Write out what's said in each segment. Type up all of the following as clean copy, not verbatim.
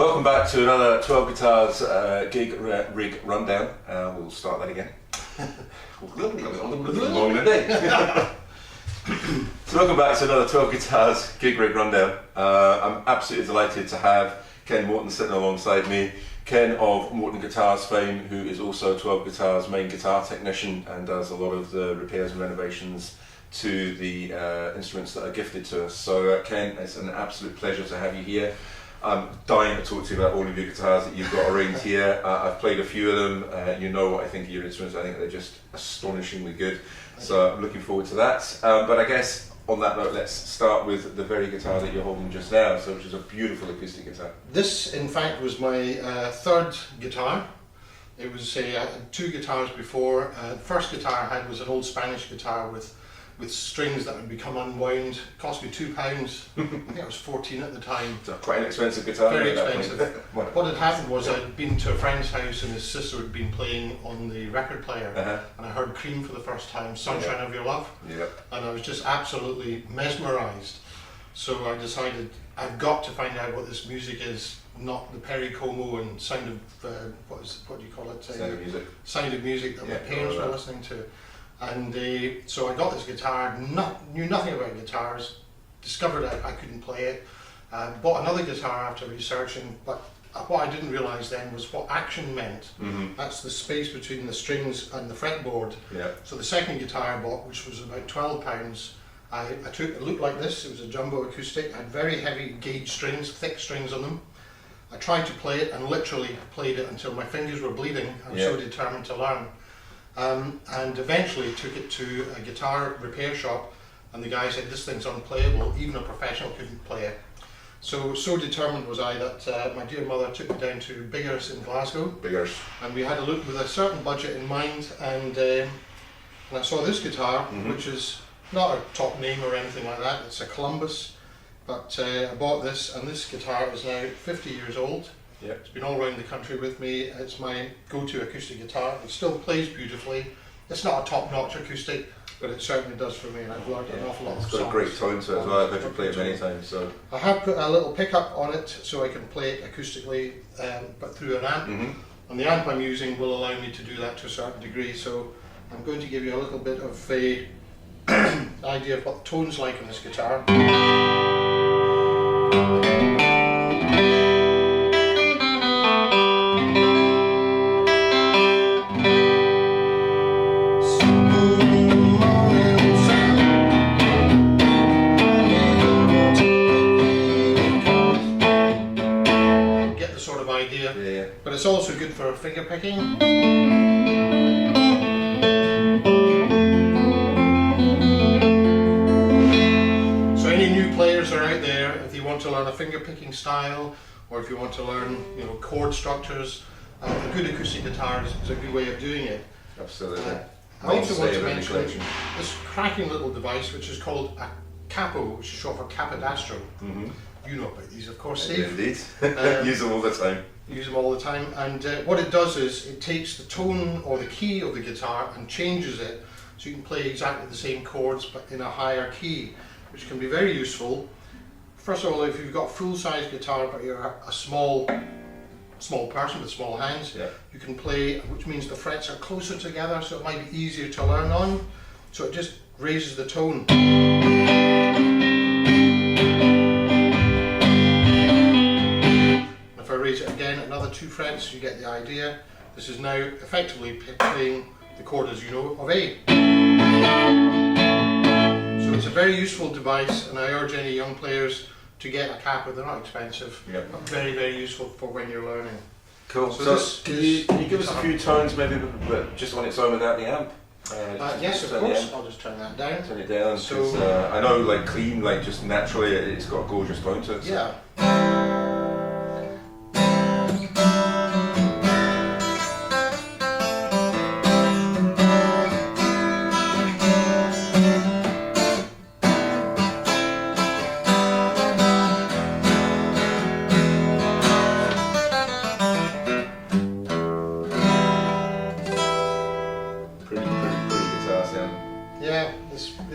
Welcome back to another 12 Guitars Gig Rig Rundown. We'll start that again. Long in a day. So welcome back to another 12 Guitars Gig Rig Rundown. I'm absolutely delighted to have Ken Morton sitting alongside me. Ken of Morton Guitars fame, who is also 12 Guitars main guitar technician and does a lot of the repairs and renovations to the instruments that are gifted to us. So Ken, it's an absolute pleasure to have you here. I'm dying to talk to you about all of your guitars that you've got arranged here. I've played a few of them. You know what I think of your instruments. I think they're just astonishingly good. So I'm looking forward to that. But I guess on that note, let's start with the very guitar that you're holding just now, so which is a beautiful acoustic guitar. This, in fact, was my third guitar. It was I had two guitars before. The first guitar I had was an old Spanish guitar with strings that had become unwound. It cost me £2. I think I was 14 at the time. So quite an expensive guitar. Very expensive. What had happened was I'd been to a friend's house and his sister had been playing on the record player, and I heard Cream for the first time, Sunshine of Your Love, and I was just absolutely mesmerised. So I decided I've got to find out what this music is, not the Perry Como and Sound of, what do you call it? Sound of Music. Sound of Music that my parents were listening to. And so I got this guitar, knew nothing about guitars, discovered I couldn't play it, bought another guitar after researching, but what I didn't realise then was what action meant. That's the space between the strings and the fretboard. So the second guitar I bought, which was about £12, it looked like this. It was a jumbo acoustic, had very heavy gauge strings, thick strings on them. I tried to play it and literally played it until my fingers were bleeding. I was so determined to learn. And eventually took it to a guitar repair shop, and the guy said this thing's unplayable, even a professional couldn't play it. So determined was I that my dear mother took me down to Pickguard in Glasgow. Pickguard. And we had a look with a certain budget in mind, and I saw this guitar, which is not a top name or anything like that, it's a Columbus, but I bought this, and this guitar is now 50 years old. It's been all around the country with me. It's my go-to acoustic guitar. It still plays beautifully. It's not a top-notch acoustic, but it certainly does for me, and I've learned an awful lot of songs. It's got a great tone to it as well. I've heard you play it many times. So I have put a little pickup on it so I can play it acoustically, but through an amp. And the amp I'm using will allow me to do that to a certain degree. So I'm going to give you a little bit of a idea of what the tone's like on this guitar. But it's also good for finger picking. So any new players are out there, if you want to learn a finger picking style, or if you want to learn, chord structures, a good acoustic guitar is a good way of doing it. Absolutely. I also want to mention this cracking little device, which is called a capo, which is short for capodastro. You know about these, of course, Steve. Indeed. Use them all the time. Use them all the time, and what it does is it takes the tone or the key of the guitar and changes it so you can play exactly the same chords but in a higher key, which can be very useful. First of all, if you've got a full-size guitar but you're a small person with small hands, you can play, which means the frets are closer together, so it might be easier to learn on, so it just raises the tone. If I raise it again another 2 frets, you get the idea. This is now effectively playing the chord, as you know, of A. So it's a very useful device, and I urge any young players to get a capo. They're not expensive, but very, very useful for when you're learning. Cool. So can you give us a few tones, maybe, but just on its own without the amp? Yes, of course. I'll just turn that down. Turn it down. So I know, like clean, like just naturally, it's got a gorgeous tone to it. So. Yeah.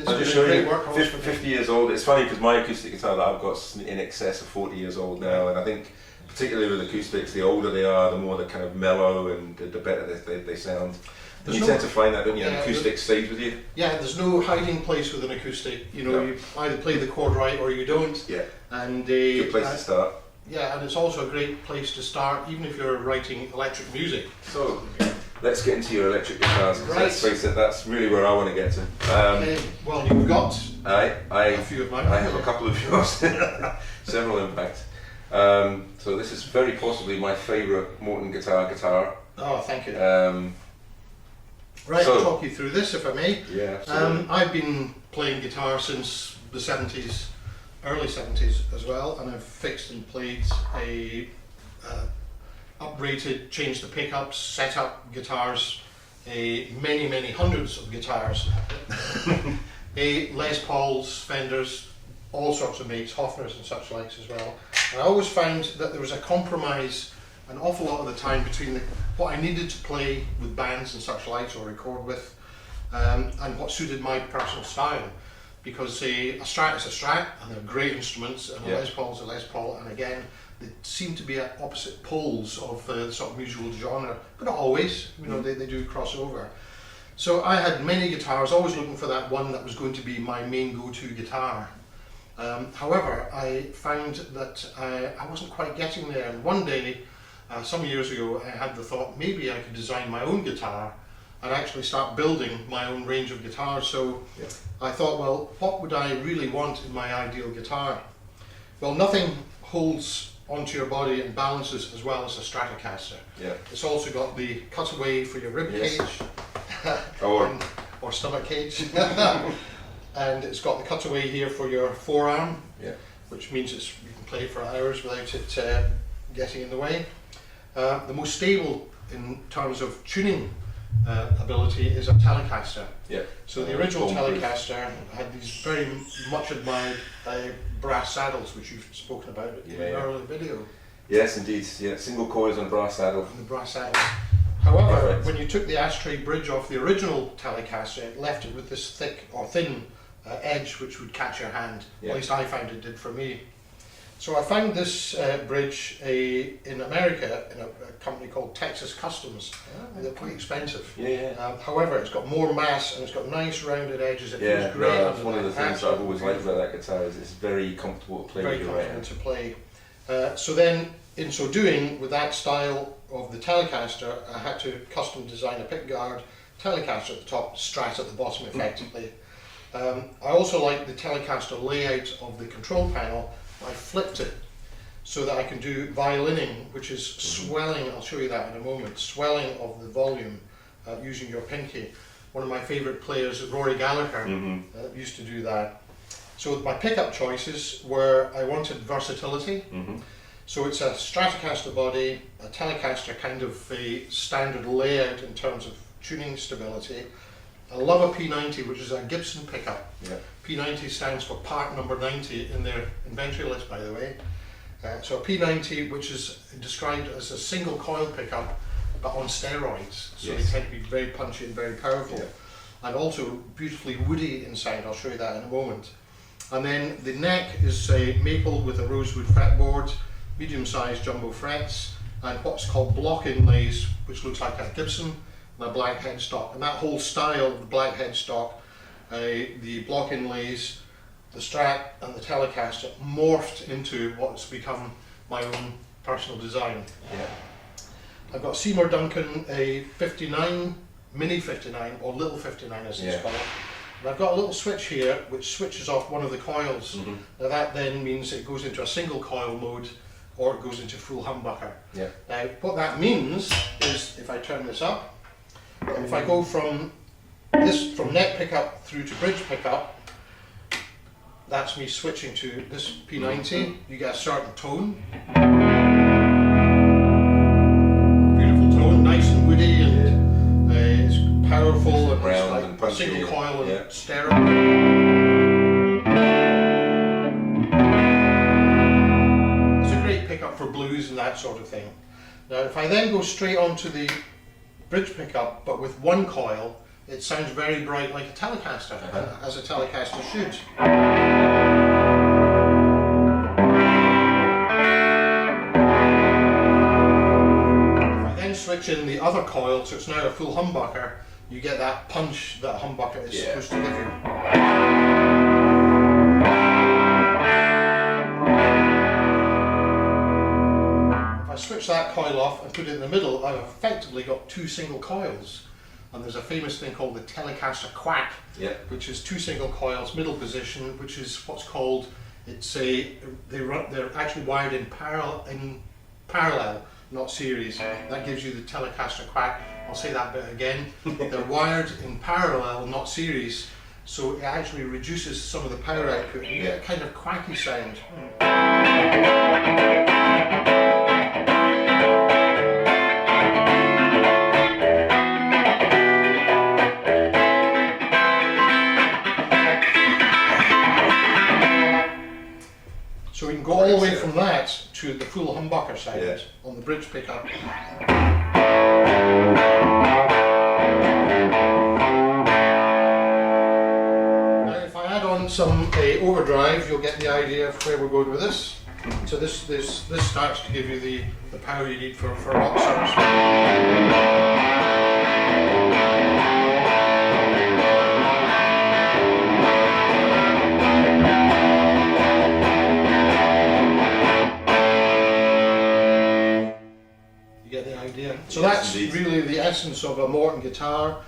I'm just showing you, 50 years old. It's funny because my acoustic guitar that I've got is in excess of 40 years old now, and I think particularly with acoustics, the older they are, the more they're kind of mellow and the better they sound. And you tend to find that, don't you? An acoustic stays with you. Yeah, there's no hiding place with an acoustic. You know, you either play the chord right or you don't. Yeah. And good place to start. Yeah, and it's also a great place to start, even if you're writing electric music. So, let's get into your electric guitars. Right. Let's face it, that's really where I want to get to. Okay. Well, you've got a few of mine. I have a couple of yours. Several, in fact. So this is very possibly my favourite Morton guitar. Oh, thank you. Right, I'll talk you through this if I may. Yeah, absolutely. I've been playing guitar since the 70s, early 70s as well, and I've fixed and played a uprated, changed the pickups, set up guitars, many hundreds of guitars, Les Pauls, Fenders, all sorts of makes, Hofners and such likes as well. And I always found that there was a compromise an awful lot of the time between what I needed to play with bands and such likes or record with, and what suited my personal style. Because a Strat is a Strat, and they're great instruments, and a Les Paul is a Les Paul, and again, they seem to be at opposite poles of the sort of musical genre, but not always. You know, they do cross over. So I had many guitars, always looking for that one that was going to be my main go-to guitar. However, I found that I wasn't quite getting there, and one day, some years ago, I had the thought maybe I could design my own guitar and actually start building my own range of guitars. So I thought, well, what would I really want in my ideal guitar? Well, nothing holds onto your body and balances as well as a Stratocaster. Yeah. It's also got the cutaway for your rib cage or stomach cage. And it's got the cutaway here for your forearm, which means you can play for hours without it getting in the way. The most stable in terms of tuning ability is a Telecaster. Yeah. So the original Telecaster had these very much admired brass saddles, which you've spoken about in an earlier video. Yes, indeed. Yeah, single coils on brass saddle. The brass saddle. However, when you took the ashtray bridge off the original Telecaster, it left it with this thick or thin edge which would catch your hand. At least I found it did for me. So I found this bridge in America in a company called Texas Customs. They're quite expensive. However, it's got more mass and it's got nice rounded edges. It feels great. That's one of the things that I've always liked about that guitar is it's very comfortable to play with your right hand. To play. So then, in so doing, with that style of the Telecaster, I had to custom design a Pickguard Telecaster at the top, Strat at the bottom, effectively. I also like the Telecaster layout of the control panel. I flipped it so that I can do violining, which is swelling. I'll show you that in a moment. Swelling of the volume using your pinky. One of my favourite players, Rory Gallagher, used to do that. So my pickup choices were I wanted versatility. So it's a Stratocaster body, a Telecaster kind of a standard layout in terms of tuning stability. I love a P90, which is a Gibson pickup. P90 stands for part number 90 in their inventory list, by the way. So a P90, which is described as a single coil pickup, but on steroids. So they tend to be very punchy and very powerful. And also beautifully woody in sound. I'll show you that in a moment. And then the neck is a maple with a rosewood fretboard, medium-sized jumbo frets, and what's called block inlays, which looks like a Gibson, and a black headstock. And that whole style of the black headstock, the block inlays, the Strat and the Telecaster morphed into what's become my own personal design. I've got Seymour Duncan, a 59, Mini 59, or Little 59 as it's called. And I've got a little switch here which switches off one of the coils. Now that then means it goes into a single coil mode or it goes into full humbucker. Now what that means is if I turn this up, if I go from neck pickup through to bridge pickup, that's me switching to this P90. You get a certain tone. Beautiful tone, nice and woody, and it's powerful and it's like and punchy, single coil and stereo. It's a great pickup for blues and that sort of thing. Now if I then go straight onto the bridge pickup, but with one coil, it sounds very bright like a Telecaster, as a Telecaster should. switch in the other coil, so it's now a full humbucker, you get that punch that a humbucker is supposed to give you. If I switch that coil off and put it in the middle, I've effectively got two single coils. And there's a famous thing called the Telecaster Quack, which is two single coils, middle position, which is what's called, they're actually wired in parallel, not series. That gives you the Telecaster Quack. I'll say that bit again. They're wired in parallel, not series, so it actually reduces some of the power output. You get a kind of quacky sound. So we can go all the way from that to the full humbucker sound on the bridge pickup. Now if I add on some overdrive, you'll get the idea of where we're going with this. So this starts to give you the power you need for rock songs. So that's really the essence of a Morton guitar.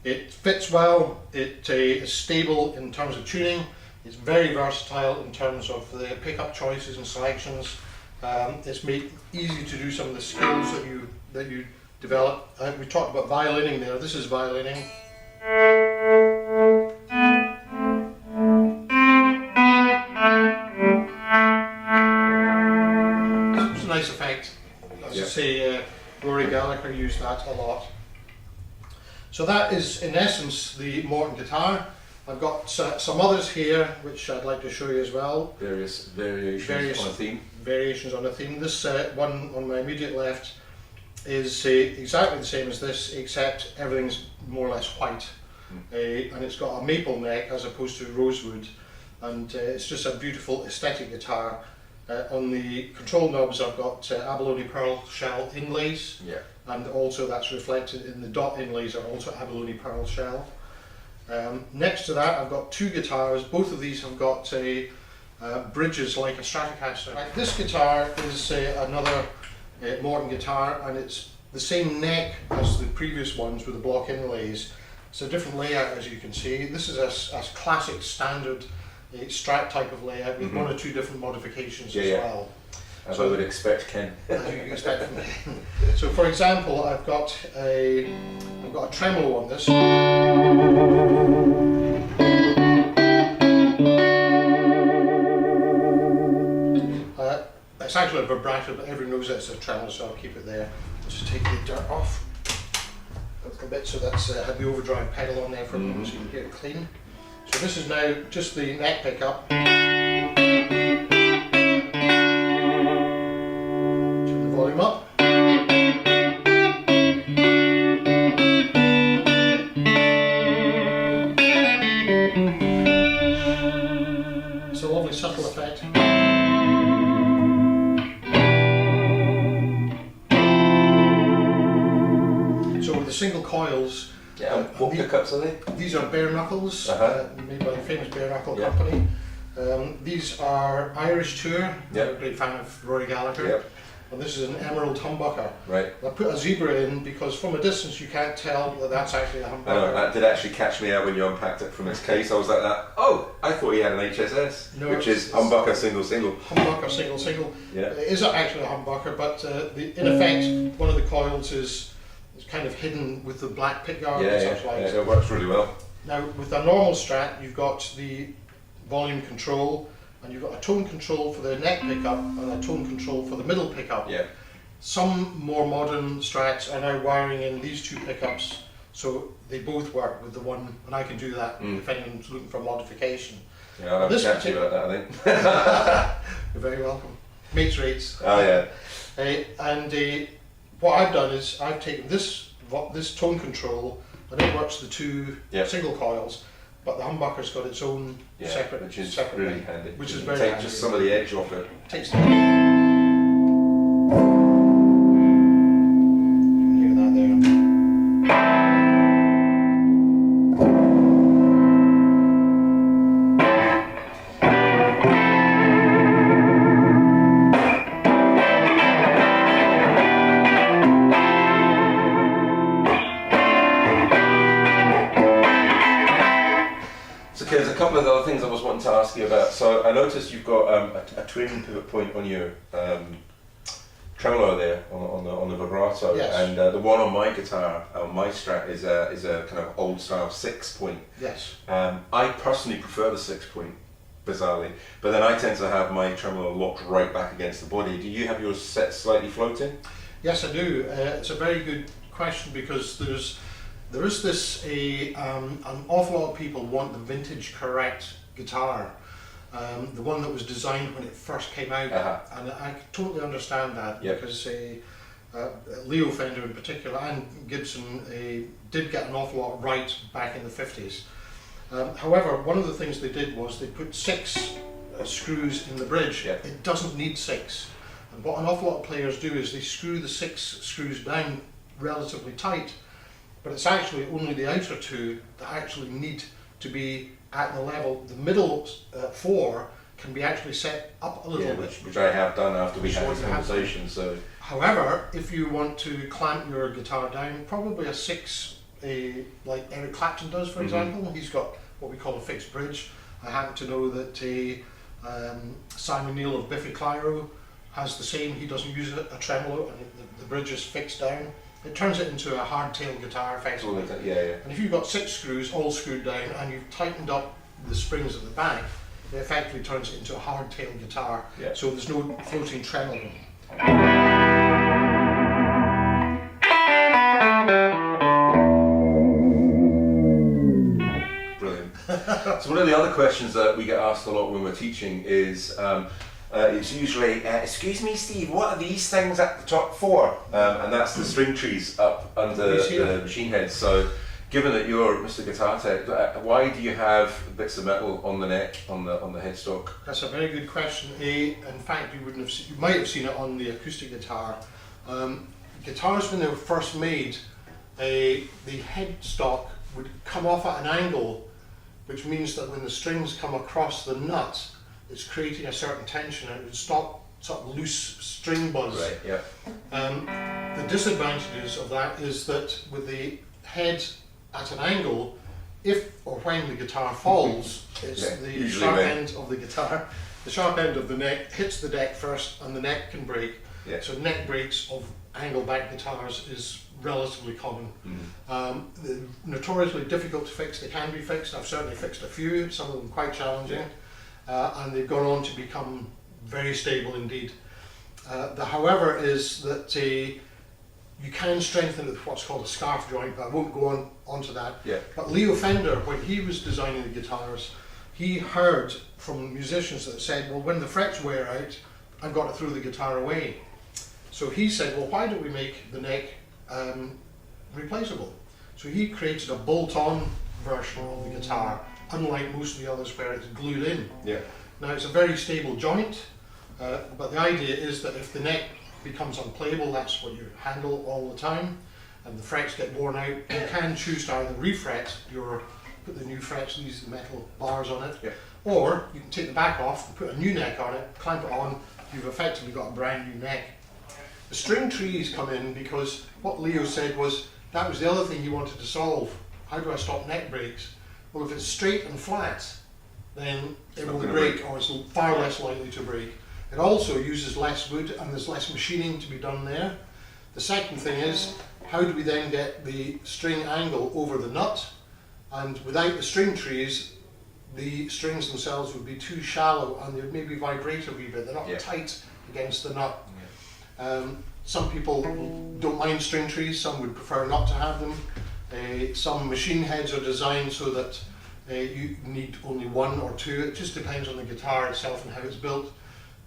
It fits well, it is stable in terms of tuning, it's very versatile in terms of the pickup choices and selections. It's made easy to do some of the skills that you develop. We talked about violining there. This is violining. It's a nice effect. As I say, Rory Gallagher used that a lot. So that is in essence the Morton guitar. I've got some others here which I'd like to show you as well. Various variations on a theme. Variations on a theme. This one on my immediate left is exactly the same as this, except everything's more or less white. And it's got a maple neck as opposed to rosewood. And it's just a beautiful aesthetic guitar. On the control knobs I've got abalone pearl shell inlays, and also that's reflected in the dot inlays are also abalone pearl shell. Next to that I've got two guitars. Both of these have got bridges like a Stratocaster. This guitar is another Morton guitar, and it's the same neck as the previous ones with the block inlays. It's a different layout, as you can see. This is a classic standard Strat type of layout with one or two different modifications as well. As I would expect, Ken. As you can expect from me. So for example, I've got a tremolo on this. It's actually a vibrato, but everyone knows it's a tremolo, so I'll keep it there. I'll just take the dirt off a little bit, so that's had the overdrive pedal on there for a moment, so you can hear it clean. So this is now just the neck pickup. Turn the volume up. It's a lovely subtle effect. So with the single coils, what pickups are they? These are bare knuckles, made by the famous bare knuckle company. These are Irish Tour. I'm a great fan of Rory Gallagher. And this is an emerald humbucker. Right. I put a zebra in because from a distance you can't tell that that's actually a humbucker. I know, that did actually catch me out when you unpacked it from its case. I was like that. Oh, I thought he had an HSS, which is humbucker single. Humbucker single. Yeah. It is actually a humbucker, but in effect one of the coils is kind of hidden with the black pickguard and such like. Yeah, it works really well. Now with a normal Strat you've got the volume control, and you've got a tone control for the neck pickup and a tone control for the middle pickup. Yeah. Some more modern Strats are now wiring in these two pickups, so they both work with the one, and I can do that if anyone's looking for modification. Yeah, I'll have a chat to you about that, I think. You're very welcome. Mates rates. Oh yeah. What I've done is I've taken this tone control, and it works the two single coils, but the humbucker's got its own separate, which is separate really handy. Which is very take handy. just some of the edge off it. Takes the... You can hear that wanting to ask you about. So I noticed you've got a twin pivot point on your tremolo there on the vibrato, Yes. and the one on my guitar, on my Strat, is a kind of old style 6-point. Yes. I personally prefer the 6-point, bizarrely, but then I tend to have my tremolo locked right back against the body. Do you have yours set slightly floating? Yes, I do. It's a very good question, because there is this an awful lot of people want the vintage correct guitar, the one that was designed when it first came out, and I totally understand that. Yep. Because Leo Fender in particular and Gibson did get an awful lot right back in the 50s. However, one of the things they did was they put 6 screws in the bridge. Yep. It doesn't need 6. And what an awful lot of players do is they screw the 6 screws down relatively tight, but it's actually only the outer 2 that actually need to be at the level. The middle 4 can be actually set up a little bit. Which I have done after we had Which this you have conversation. So, however, if you want to clamp your guitar down, probably a 6, like Eric Clapton does, for example. He's got what we call a fixed bridge. I happen to know that Simon Neil of Biffy Clyro has the same. He doesn't use a tremolo, and the bridge is fixed down. It turns it into a hardtail guitar, effectively. yeah. And if you've got 6 screws all screwed down and you've tightened up the springs at the back, it effectively turns it into a hardtail guitar. Yeah. So there's no floating tremolo. Brilliant. So one of the other questions that we get asked a lot when we're teaching is, it's usually, excuse me Steve, what are these things at the top for? And that's the string trees up under the machine head. So given that you're Mr. Guitar Tech, why do you have bits of metal on the neck, on the headstock? That's a very good question. In fact, you might have seen it on the acoustic guitar. Guitars, when they were first made, the headstock would come off at an angle, which means that when the strings come across the nut, it's creating a certain tension, and it would stop sort of loose string buzz. Right, yeah. The disadvantages of that is that with the head at an angle, if or when the guitar falls, it's the sharp end of the guitar, the sharp end of the neck hits the deck first, and the neck can break. Yeah. So neck breaks of angle back guitars is relatively common. They're notoriously difficult to fix. They can be fixed. I've certainly fixed a few, some of them quite challenging. And they've gone on to become very stable indeed. The however is that you can strengthen it with what's called a scarf joint, but I won't go onto that. Yeah. But Leo Fender, when he was designing the guitars, he heard from musicians that said, well, when the frets wear out, I've got to throw the guitar away. So he said, well, why don't we make the neck replaceable? So he created a bolt-on version of the guitar, unlike most of the others where it's glued in. Yeah. Now it's a very stable joint, but the idea is that if the neck becomes unplayable, that's what you handle all the time, and the frets get worn out, you can choose to either refret put the new frets, these metal bars on it, or you can take the back off and put a new neck on it, clamp it on, you've effectively got a brand new neck. The string trees come in because what Leo said was that was the other thing he wanted to solve. How do I stop neck breaks? Well, if it's straight and flat, then it won't break, or it's far less likely to break. It also uses less wood, and there's less machining to be done there. The second thing is, how do we then get the string angle over the nut? And without the string trees, the strings themselves would be too shallow, and they would maybe vibrate a wee bit. They're not tight against the nut. Some people don't mind string trees, some would prefer not to have them. Some machine heads are designed so that you need only 1 or 2. It just depends on the guitar itself and how it's built.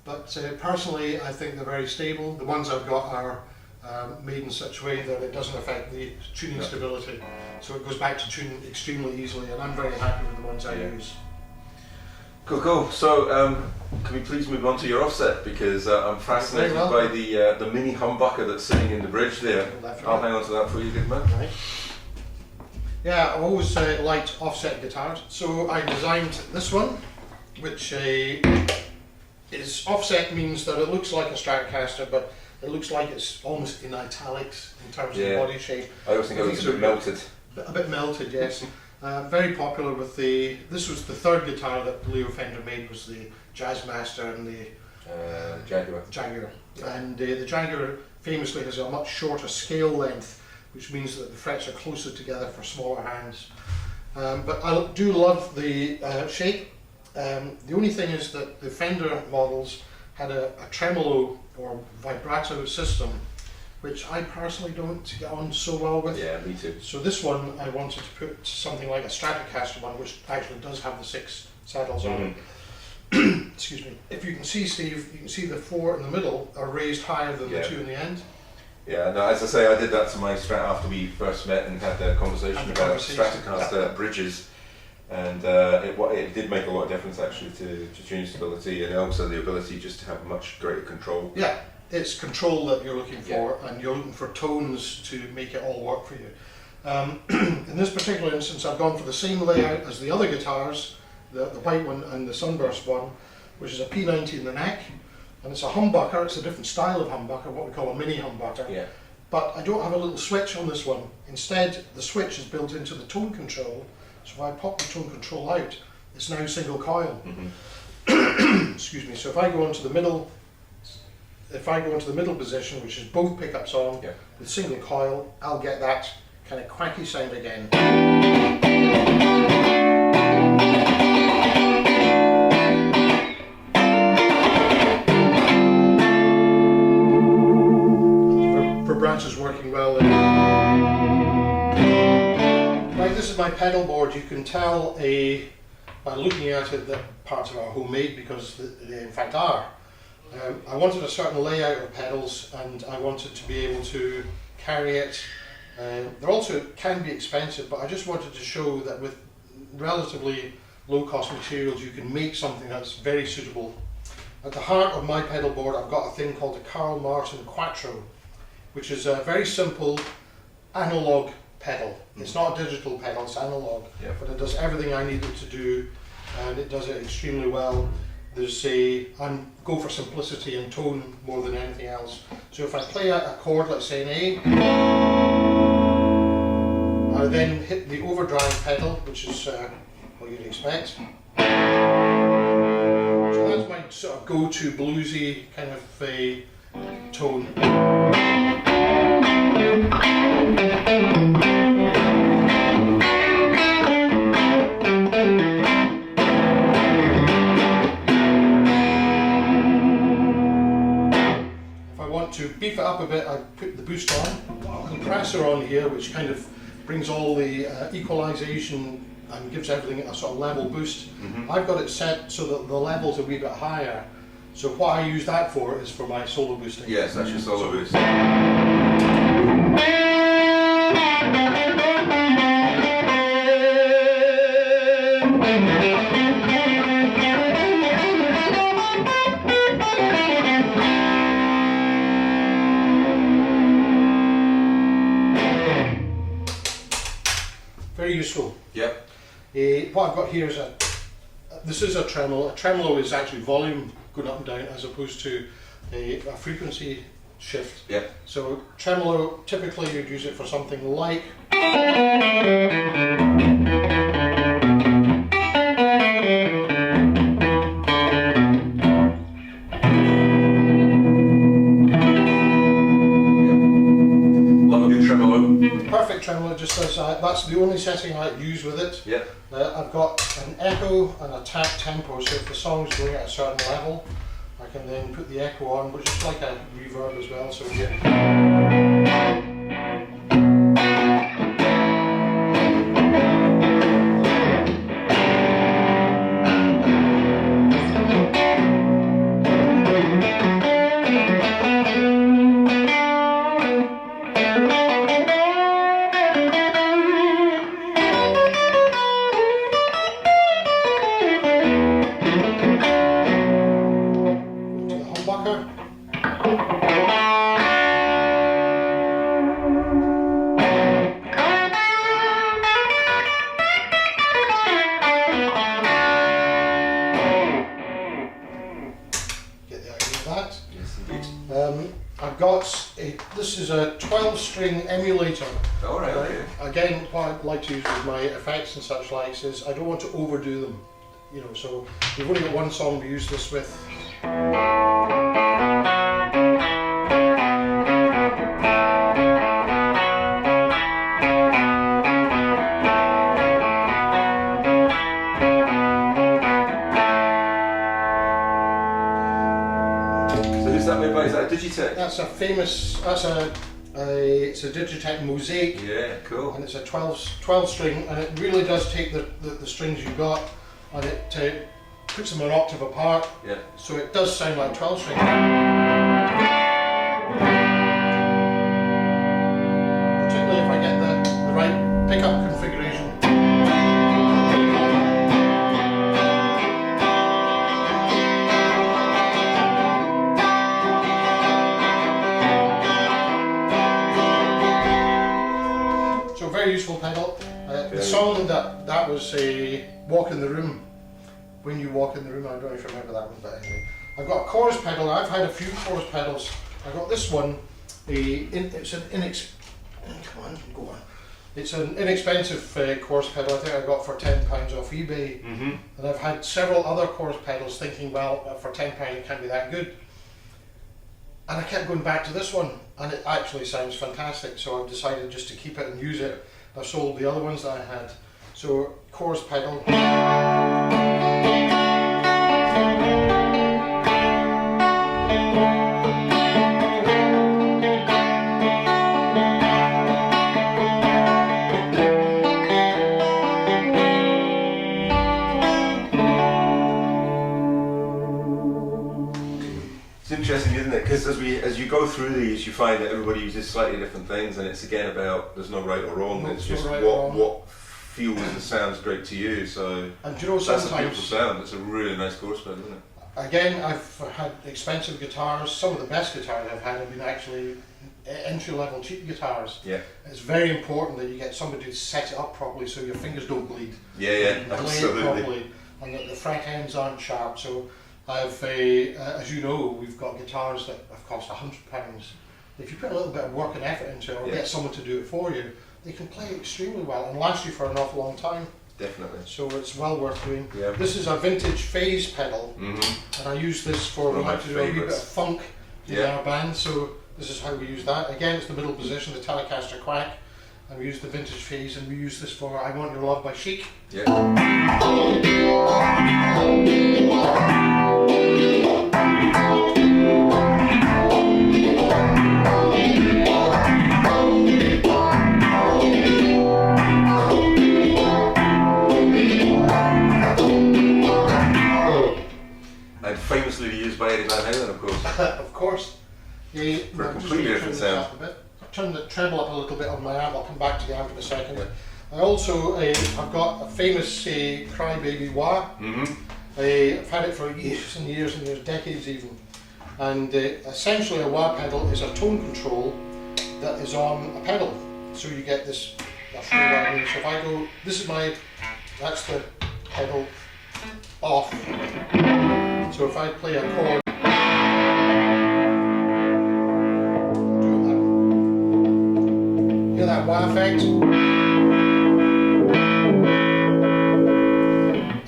But personally, I think they're very stable. The ones I've got are made in such a way that it doesn't affect the tuning stability. So it goes back to tune extremely easily, and I'm very happy with the ones I use. Cool. So, can we please move on to your offset, because I'm fascinated by the mini humbucker that's sitting in the bridge there. I'll hang on to that for you, good man. Right. Yeah, I've always liked offset guitars, so I designed this one, which is offset means that it looks like a Stratocaster, but it looks like it's almost in italics in terms of the body shape. I always think it looks a bit melted. A bit melted, yes. Very popular with this was the third guitar that Leo Fender made, was the Jazzmaster and the Jaguar. And the Jaguar famously has a much shorter scale length, which means that the frets are closer together for smaller hands. But I do love the shape. The only thing is that the Fender models had a tremolo or vibrato system, which I personally don't get on so well with. Yeah, me too. So this one I wanted to put something like a Stratocaster one, which actually does have the 6 saddles on it. Excuse me. If you can see, Steve, you can see the 4 in the middle are raised higher than the 2 in the end. Yeah, no, as I say, I did that to my Strat after we first met and had the conversation about Stratocaster bridges, and it did make a lot of difference actually to tune stability, and also the ability just to have much greater control. Yeah, it's control that you're looking for, and you're looking for tones to make it all work for you. In this particular instance, I've gone for the same layout as the other guitars, the white one and the Sunburst one, which is a P90 in the neck, and it's a humbucker. It's a different style of humbucker, what we call a mini humbucker. Yeah. But I don't have a little switch on this one. Instead, the switch is built into the tone control, so if I pop the tone control out, it's now single coil. Excuse me. So if I go into the middle, position, which is both pickups on with single coil, I'll get that kind of quacky sound again. For branches working well. Right, this is my pedal board. You can tell by looking at it that parts of it are homemade, because they in fact are. I wanted a certain layout of pedals, and I wanted to be able to carry it. They also can be expensive, but I just wanted to show that with relatively low cost materials you can make something that's very suitable. At the heart of my pedal board I've got a thing called the Carl Martin Quattro, which is a very simple analog pedal. It's not a digital pedal, it's analog, but it does everything I need it to do, and it does it extremely well. I go for simplicity and tone more than anything else. So if I play a chord, let's say an A, I then hit the overdrive pedal, which is what you'd expect. So that's my sort of go-to bluesy kind of tone. To beef it up a bit, I put the boost on, a compressor on here, which kind of brings all the equalization and gives everything a sort of level boost. I've got it set so that the level's a wee bit higher. So what I use that for is for my solo boosting. Yes, that's your solo boost. Very useful. Yep. What I've got here is this is a tremolo. A tremolo is actually volume going up and down as opposed to a frequency shift. Yep. So tremolo, typically you'd use it for something like perfect tremolo. Just does that. That's the only setting I use with it. Yeah. I've got an echo and a tap tempo, so if the song's going at a certain level, I can then put the echo on, which is like a reverb as well. So I've got this is a 12-string emulator. All right. Okay. Again, what I'd like to use with my effects and such likes is I don't want to overdo them. You know, so we've only got one song to use this with. Is that a Digitech? That's a famous. It's a Digitech Mosaic. Yeah, cool. And it's a 12 string, and it really does take the strings you've got, and it puts them an octave apart. Yeah. So it does sound like 12 string. Particularly if I get the right pickup configuration. Useful pedal. The song that was a Walk in the Room. When You Walk in the Room, I don't know if you remember that one, but anyway. I've got a chorus pedal. I've had a few chorus pedals. I got this one. It's an inexpensive chorus pedal. I think I got for £10 off eBay. And I've had several other chorus pedals, thinking, well, for £10 it can't be that good. And I kept going back to this one, and it actually sounds fantastic. So I've decided just to keep it and use it. I sold the other ones that I had. So chorus pedal. It's interesting, isn't it? Because as you go through these, you find that everybody uses slightly different things, and it's again about there's no right or wrong. No, it's just right what feels and sounds great to you. So and you know, that's a beautiful sound. It's a really nice chorus pedal, isn't it? Again, I've had expensive guitars. Some of the best guitars I've had have been actually entry-level cheap guitars. Yeah. It's very important that you get somebody to set it up properly so your fingers don't bleed. Yeah, Play absolutely. it properly, and that the fret ends aren't sharp. So I've, as you know, we've got guitars that have cost £100. If you put a little bit of work and effort into it, or get someone to do it for you, they can play extremely well and last you for an awful long time. Definitely. So it's well worth doing. Yeah. This is a vintage phase pedal, and I use this for we like to do a wee bit of funk in our band. So this is how we use that. Again, it's the middle position, the Telecaster Quack, and we use the vintage phase, and we use this for "I Want Your Love" by Chic. Yeah. And famously used by Eddie Van Halen, of course. Of course. Yeah, for a completely different sound. I'll turn the treble up a little bit on my amp. I'll come back to the amp in a second. I also I've got a famous Crybaby wah. I've had it for years and years and years, decades even. And essentially a wah pedal is a tone control that is on a pedal. So you get this, I'll show you what I mean. So if I go, that's the pedal off. So if I play a chord, hear that wah effect?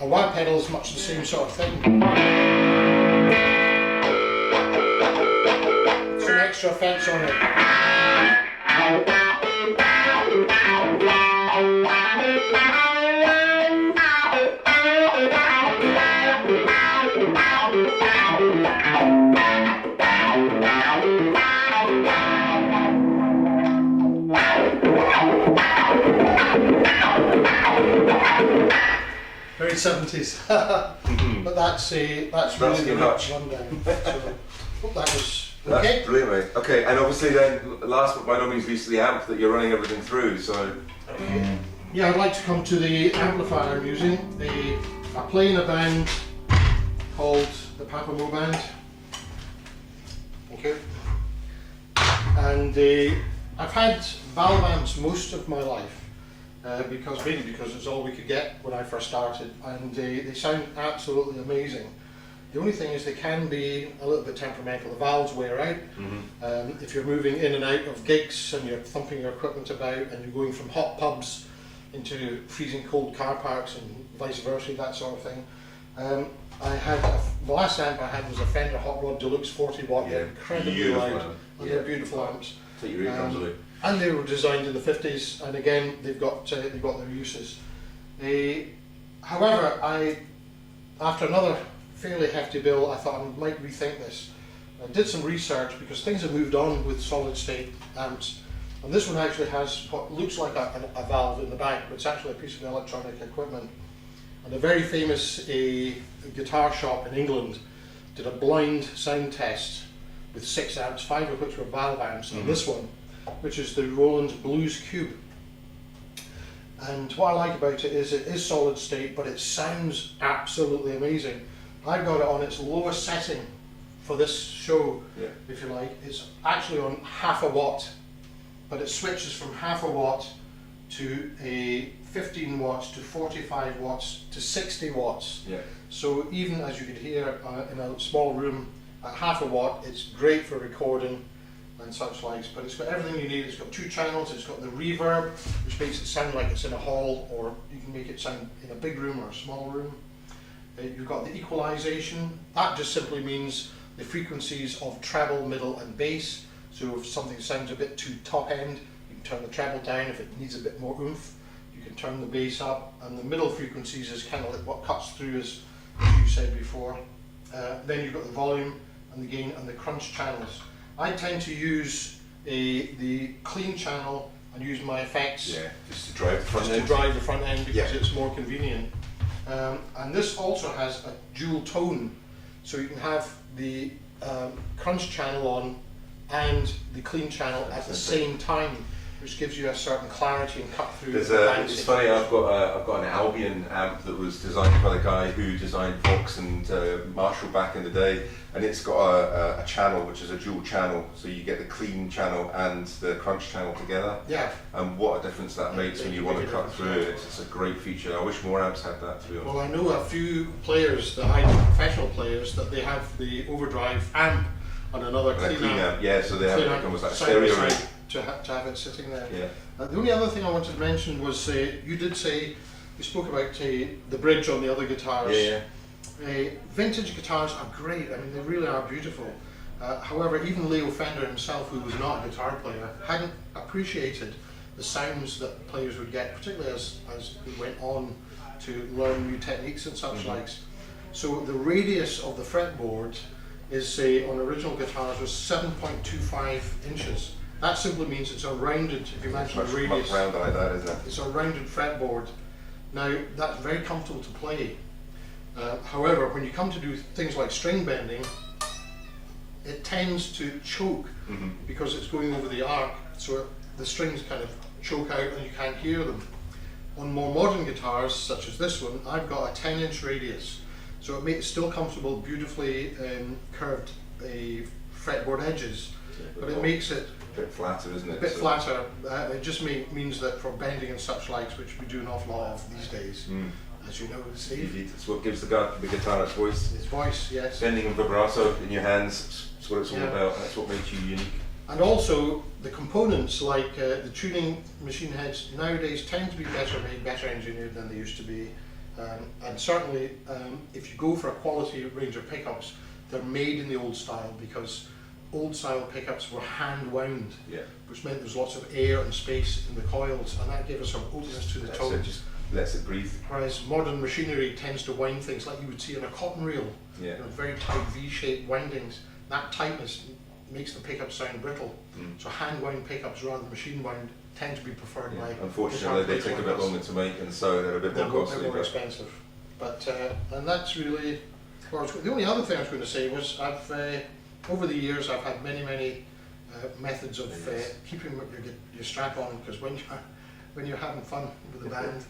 A wah pedal is much the same sort of thing. Some extra effects on it. Very 70s. But that's really the rundown. So hope that was okay. That's brilliant, mate. Okay, and obviously then, last but by no means least, the amp that you're running everything through, so... Yeah, I'd like to come to the amplifier I'm using. I play in a band called the Papa Mo Band. Okay. And I've had valve amps most of my life. Mainly because it's all we could get when I first started, and they sound absolutely amazing. The only thing is they can be a little bit temperamental. The valves wear out. If you're moving in and out of gigs and you're thumping your equipment about and you're going from hot pubs into freezing cold car parks and vice versa, that sort of thing. The last amp I had was a Fender Hot Rod Dulux 40 watt, incredibly loud, and they're beautiful amps. Take your eardrums away. And they were designed in the 50s, and again they've got their uses. However, after another fairly hefty bill, I thought I might rethink this. I did some research because things have moved on with solid state amps, and this one actually has what looks like a valve in the back, but it's actually a piece of electronic equipment. And a very famous guitar shop in England did a blind sound test with 6 amps, 5 of which were valve amps, and this one, which is the Roland Blues Cube. And what I like about it is solid state, but it sounds absolutely amazing. I've got it on its lowest setting for this show, if you like. It's actually on half a watt, but it switches from half a watt to a 15 watts to 45 watts to 60 watts. So even as you could hear in a small room at half a watt, it's great for recording and such likes, but it's got everything you need. It's got 2 channels, it's got the reverb, which makes it sound like it's in a hall, or you can make it sound in a big room or a small room. You've got the equalization. That just simply means the frequencies of treble, middle and bass. So if something sounds a bit too top end, you can turn the treble down. If it needs a bit more oomph, you can turn the bass up. And the middle frequencies is kind of like what cuts through, as you said before. Then you've got the volume and the gain and the crunch channels. I tend to use the clean channel and use my effects just to drive the front end because it's more convenient. And this also has a dual tone, so you can have the crunch channel on and the clean channel at the same time, which gives you a certain clarity and cut through. It's funny, I've got an Albion amp that was designed by the guy who designed Vox and Marshall back in the day, and it's got a channel which is a dual channel, so you get the clean channel and the crunch channel together. And what a difference that makes when you want to cut through it. It's a great feature. I wish more amps had that, to be honest. Well, I know a few players that I know, professional players, that they have the overdrive amp and another clean amp. So they have it almost like a stereo rig. To have it sitting there. The only other thing I wanted to mention was you did say, you spoke about the bridge on the other guitars. Vintage guitars are great, I mean they really are beautiful. However, even Leo Fender himself, who was not a guitar player, hadn't appreciated the sounds that players would get, particularly as we went on to learn new techniques and such likes. So the radius of the fretboard is, on original guitars, was 7.25 inches. That simply means it's a rounded, if you imagine the radius, much rounder like that, isn't it? It's a rounded fretboard. Now, that's very comfortable to play. However, when you come to do things like string bending, it tends to choke because it's going over the arc, so the strings kind of choke out and you can't hear them. On more modern guitars, such as this one, I've got a 10-inch radius, so it makes it still comfortable, beautifully curved fretboard edges, but it makes it a bit flatter, isn't it? A bit flatter. It just means that for bending and such likes, which we do an awful lot of these days, as you know, Steve. It's what gives the guitar its voice. Its voice, yes. Bending and vibrato in your hands, that's what it's all about. That's what makes you unique. And also the components, like the tuning machine heads nowadays, tend to be better made, better engineered than they used to be. And certainly, if you go for a quality range of pickups, they're made in the old style, because old style pickups were hand wound, which meant there was lots of air and space in the coils, and that gave us some openness to the tone. It just lets it breathe. Whereas modern machinery tends to wind things like you would see on a cotton reel, you know, very tight V-shaped windings. That tightness makes the pickup sound brittle. So hand wound pickups rather than machine wound tend to be preferred by. Unfortunately, they take a bit longer to make, and so they're a bit more costly. They're more expensive. But and that's really. Well, the only other thing I was going to say was I've over the years I've had many methods of keeping your strap on, because when you're having fun with the band,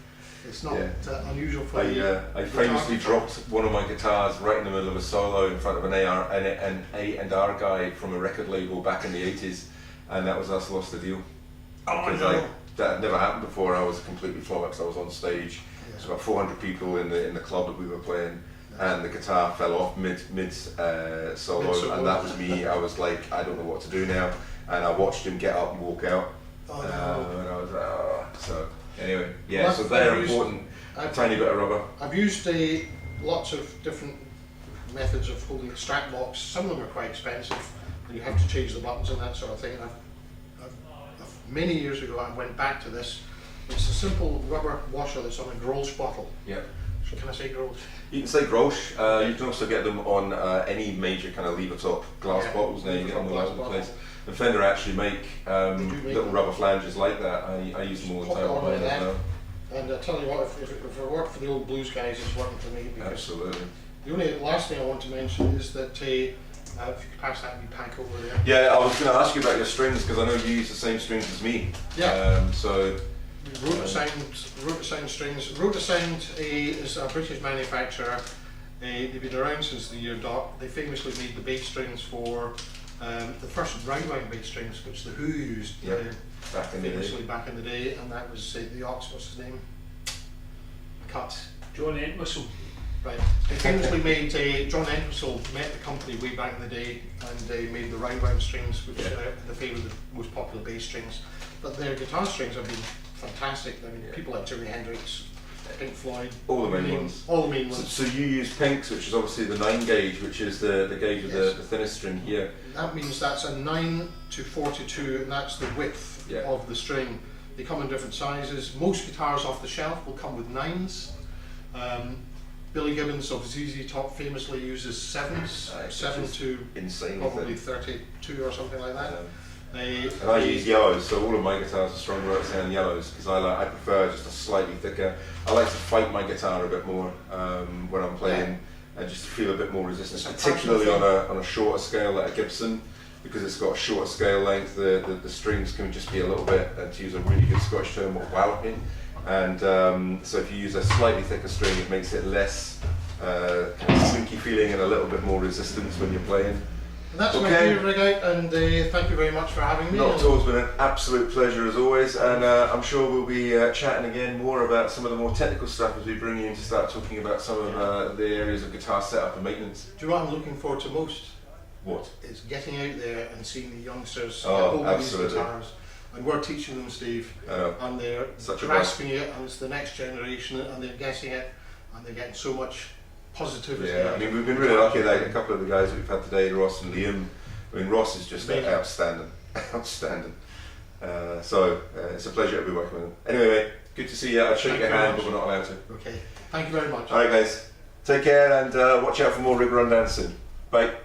it's not unusual for I famously dropped one of my guitars right in the middle of a solo in front of an A&R guy from a record label back in the 80s, and that was us lost the deal. Because that had never happened before. I was completely flummoxed. I was on stage. There's about 400 people in the club that we were playing, and the guitar fell off mid solo, and that was me. I was like, I don't know what to do now, and I watched him get up and walk out, Oh, and I was like, oh. So anyway, yeah, Well, so they're I've used- important. A tiny bit of rubber. I've used lots of different methods of holding the strap locks. Some of them are quite expensive, and you have to change the buttons and that sort of thing. Many years ago, I went back to this. It's a simple rubber washer that's on a Grolsch bottle. Yeah. Can I say Grolsch? You can say Grolsch. You can also get them on any major kind of lever top glass bottles now. You get them all over the place. And Fender actually make little rubber flanges like that. I use them all the time. On with that. And I tell you what, if it worked for the old blues guys, it's working for me. Because Absolutely. the only last thing I want to mention is that if you could pass that wee pack over there. Yeah, I was going to ask you about your strings because I know you use the same strings as me. Yeah. So. Rotosound strings. Rotosound is a British manufacturer. They've been around since the year dot. They famously made the bass strings for the first round bass strings, which the Who used back in the day. Back in the day, and that was the Ox. What's his name? Cut. John Entwistle. Right. They famously made John Entwistle met the company way back in the day, and they made the round strings, which are the favourite, the most popular bass strings. But their guitar strings have been fantastic. I mean, people like Jimi Hendrix, Pink Floyd, all the main ones. All the main ones. So you use Pinks, which is obviously the 9 gauge, which is the gauge of the thinnest string here. That means that's a 9 to 42, and that's the width of the string. They come in different sizes. Most guitars off the shelf will come with 9s. Billy Gibbons of ZZ Top famously uses 7s, 7 to insane, probably 32 or something like that. And I use yellows, so all of my guitars are stronger sound yellows because I prefer just a slightly thicker. I like to fight my guitar a bit more when I'm playing and just feel a bit more resistance, particularly on a shorter scale like a Gibson, because it's got a shorter scale length. The strings can just be a little bit, to use a really good Scottish term, walloping. And so if you use a slightly thicker string, it makes it less kind of slinky feeling and a little bit more resistance when you're playing. And that's my new rig out, and thank you very much for having me. Not at all, it's been an absolute pleasure as always, and I'm sure we'll be chatting again more about some of the more technical stuff as we bring you in to start talking about some of the areas of guitar setup and maintenance. Do you know what I'm looking forward to most? What? It's getting out there and seeing the youngsters hold these guitars. And we're teaching them, Steve, and they're grasping it, and it's the next generation, and they're getting it, and they're getting so much positivity. Yeah, I mean, we've been really lucky that a couple of the guys that we've had today, Ross and Liam, I mean, Ross is just outstanding, outstanding. So it's a pleasure to be working with him. Anyway, mate, good to see you. I'll shake your hand, but we're not allowed to. Okay, thank you very much. Alright guys, take care and watch out for more Rig Rundown soon. Bye.